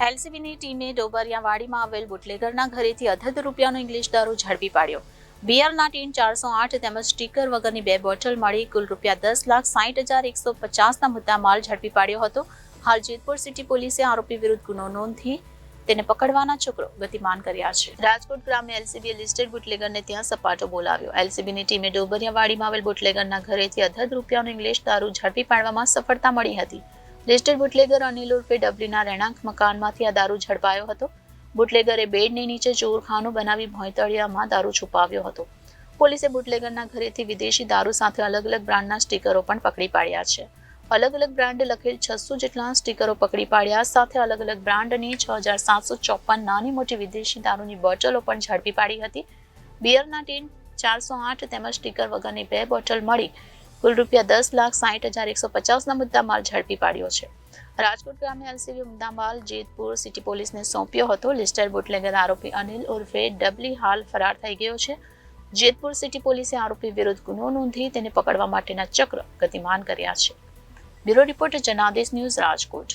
એલસીબીની ટીમે ડોબરિયાવાડીમાં આવેલ બુટલેગરના ઘરેથી અધધ રૂપિયાનો ઇંગ્લિશ દારૂ ઝડપી પાડ્યો. બિયરના ટીન 408 તેમજ સ્ટીકર વગરની 2 બોટલ મળી કુલ ₹10,60,150ના મુદ્દામાલ ઝડપી પાડ્યો હતો. હાલ જેતપુર સિટી પોલીસે આરોપી વિરુદ્ધ ગુનો નોંધી તેને પકડવાના ચક્રો ગતિમાન કર્યા છે. રાજકોટ ગ્રામે એલસીબીએ લિસ્ટેડ બુટલેગરને ત્યાં સપાટો બોલાવ્યો. એલસીબીની ટીમે ડોબરિયાવાડીમાં આવેલ બુટલેગરના ઘરેથી અધધ રૂપિયાનો ઇંગ્લિશ દારૂ ઝડપી પાડવામાં સફળતા મળી હતી. લિસ્ટેડ બુટલેગર અનિલ ઉર્ફે ડબલીના રહેણાંક મકાનમાંથી આ દારૂ ઝડપાયો હતો. બુટલેગરે બેડની નીચે ચોરખાનું બનાવી ભોંયતળિયામાં દારૂ છુપાવ્યો હતો. પોલીસે બુટલેગરના ઘરેથી વિદેશી દારૂ સાથે અલગ અલગ બ્રાન્ડના સ્ટીકરો પણ પકડી પાડ્યા છે. અલગ અલગ બ્રાન્ડ લખેલ 600 જેટલા સ્ટીકરો પકડી પાડ્યા સાથે અલગ અલગ બ્રાન્ડની 6,754 નાની મોટી વિદેશી દારૂની બોટલો પણ ઝડપી પાડી હતી. બિયરના ટીન 408 તેમજ સ્ટીકર વગરની 2 બોટલ મળી કુલ ₹10,60,150ના મુદ્દામાલ ઝડપી પાડ્યો છે. રાજકોટ ગ્રામે એલસીબી મુદ્દામાલ જેતપુર સિટી પોલીસને સોંપ્યો હતો. લિસ્ટેડ બુટલેગર આરોપી અનિલ ઉર્ફે ડબલી હાલ ફરાર થઈ ગયો છે. જેતપુર સિટી પોલીસે આરોપી વિરુદ્ધ ગુનો નોંધી તેને પકડવા માટેના ચક્ર ગતિમાન કર્યા છે. Bureau report Janadesh news Rajkot.